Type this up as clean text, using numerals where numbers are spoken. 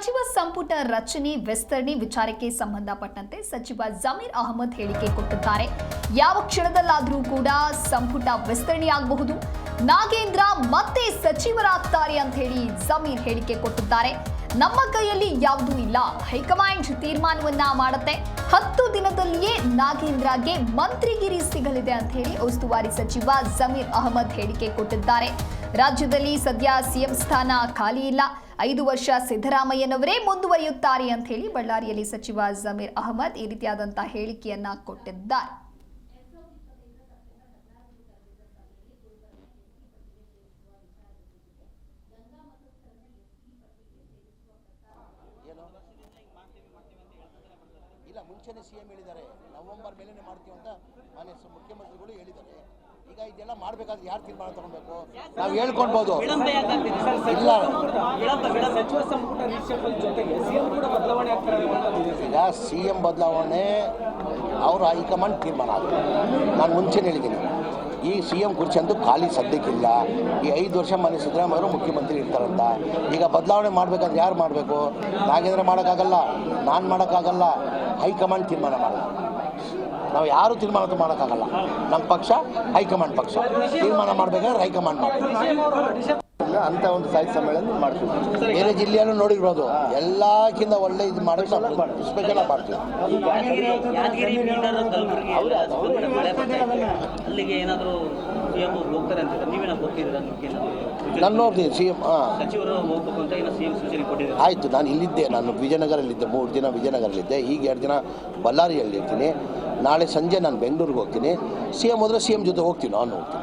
ಸಚಿವ ಸಂಪುಟ ರಚನೆ ವಿಸ್ತರಣೆ ವಿಚಾರಕ್ಕೆ ಸಂಬಂಧಪಟ್ಟಂತೆ ಸಚಿವ ಜಮೀರ್ ಅಹಮದ್ ಹೇಳಿಕೆ ಕೊಟ್ಟಿದ್ದಾರೆ. ಯಾವ ಕ್ಷಣದಲ್ಲಾದರೂ ಕೂಡ ಸಂಪುಟ ವಿಸ್ತರಣೆಯಾಗಬಹುದು, ನಾಗೇಂದ್ರ ಮತ್ತೆ ಸಚಿವರಾಗ್ತಾರೆ ಅಂತ ಹೇಳಿ ಜಮೀರ್ ಹೇಳಿಕೆ ಕೊಟ್ಟಿದ್ದಾರೆ. ನಮ್ಮ ಕೈಯಲ್ಲಿ ಯಾವುದೂ ಇಲ್ಲ, ಹೈಕಮಾಂಡ್ ತೀರ್ಮಾನವನ್ನ ಮಾಡುತ್ತೆ. 10 ದಿನದಲ್ಲಿಯೇ ನಾಗೇಂದ್ರಗೆ ಮಂತ್ರಿಗಿರಿ ಸಿಗಲಿದೆ ಅಂತ ಹೇಳಿ ಉಸ್ತುವಾರಿ ಸಚಿವ ಜಮೀರ್ ಅಹಮದ್ ಹೇಳಿಕೆ ಕೊಟ್ಟಿದ್ದಾರೆ. ರಾಜ್ಯದಲ್ಲಿ ಸದ್ಯ ಸಿಎಂ ಸ್ಥಾನ ಖಾಲಿ ಇಲ್ಲ, 5 ವರ್ಷ ಸಿದ್ದರಾಮಯ್ಯನವರೇ ಮುಂದುವರಿಯುತ್ತಾರೆ ಅಂತ ಹೇಳಿ ಬಳ್ಳಾರಿಯಲ್ಲಿ ಸಚಿವ ಜಮೀರ್ ಅಹಮದ್ ಈ ರೀತಿಯಾದಂತಹ ಹೇಳಿಕೆಯನ್ನ ಕೊಟ್ಟಿದ್ದಾರೆ. ಇಲ್ಲ, ಮುಂಚೆನೇ ಸಿಎಂ ಹೇಳಿದ್ದಾರೆ, ನವೆಂಬರ್ ಮೇಲೇನೆ ಮಾಡ್ತೀವಿ ಅಂತ ಮಾನ್ಯ ಮುಖ್ಯಮಂತ್ರಿಗಳು ಹೇಳಿದ್ದಾರೆ. ಈಗ ಇದೆಲ್ಲ ಮಾಡಬೇಕಾದ್ರೆ ಯಾರು ತೀರ್ಮಾನ ತಗೊಳ್ಬೇಕು? ನಾವು ಹೇಳ್ಕೊಳ್ಬೋದು. ಇಲ್ಲ, ಈಗ ಸಿಎಂ ಬದಲಾವಣೆ ಅವರು ಹೈಕಮಾಂಡ್ ತೀರ್ಮಾನ ಆಗುತ್ತೆ. ನಾನು ಮುಂಚೆನೇ ಹೇಳಿದ್ದೀನಿ, ಈ ಸಿಎಂ ಕುರ್ಚಿ ಅಂತೂ ಖಾಲಿ ಸದ್ಯಕ್ಕಿಲ್ಲ. ಈ 5 ವರ್ಷ ಮಾನ್ಯ ಸಿದ್ದರಾಮಯ್ಯ ಅವರು ಮುಖ್ಯಮಂತ್ರಿ ಇರ್ತಾರಂತ. ಈಗ ಬದಲಾವಣೆ ಮಾಡಬೇಕಾದ್ರೆ ಯಾರು ಮಾಡಬೇಕು? ನಾಗೇಂದ್ರ ಮಾಡೋಕ್ಕಾಗಲ್ಲ, ನಾನು ಮಾಡೋಕ್ಕಾಗಲ್ಲ, ಹೈಕಮಾಂಡ್ ತೀರ್ಮಾನ ಮಾಡೋದು. ನಾವು ಯಾರು ತೀರ್ಮಾನ ಮಾಡೋಕ್ಕಾಗಲ್ಲ. ನಮ್ಮ ಪಕ್ಷ ಹೈಕಮಾಂಡ್ ಪಕ್ಷ ತೀರ್ಮಾನ ಮಾಡಬೇಕಾದ್ರೆ ಹೈಕಮಾಂಡ್ ಮಾಡಬೇಕು ಅಂತ ಒಂದು ಸಾಹಿತ್ಯ ಸಮ್ಮೇಳನ ಮಾಡ್ತೀವಿ. ಬೇರೆ ಜಿಲ್ಲೆಯಲ್ಲೂ ನೋಡಿರ್ಬೋದು, ಎಲ್ಲಕ್ಕಿಂತ ಒಳ್ಳೆ ಇದು ಮಾಡೋದು ಸ್ಪೆಷಲ್ ಆಗಿ ಮಾಡ್ತೀವಿ. ನಾನು ನೋಡ್ತೀನಿ ಸಿಎಂ ಆಯಿತು. ನಾನು ಇಲ್ಲಿದ್ದೆ, ನಾನು ವಿಜಯನಗರಲ್ಲಿದ್ದೆ, 3 ದಿನ ವಿಜಯನಗರಲ್ಲಿದ್ದೆ, ಈಗ 2 ದಿನ ಬಳ್ಳಾರಿಯಲ್ಲಿರ್ತೀನಿ. ನಾಳೆ ಸಂಜೆ ನಾನು ಬೆಂಗಳೂರಿಗೆ ಹೋಗ್ತೀನಿ. ಸಿಎಂ ಹೋದರೆ ಸಿಎಂ ಜೊತೆ ಹೋಗ್ತೀನಿ, ನಾನು ಹೋಗ್ತೀನಿ.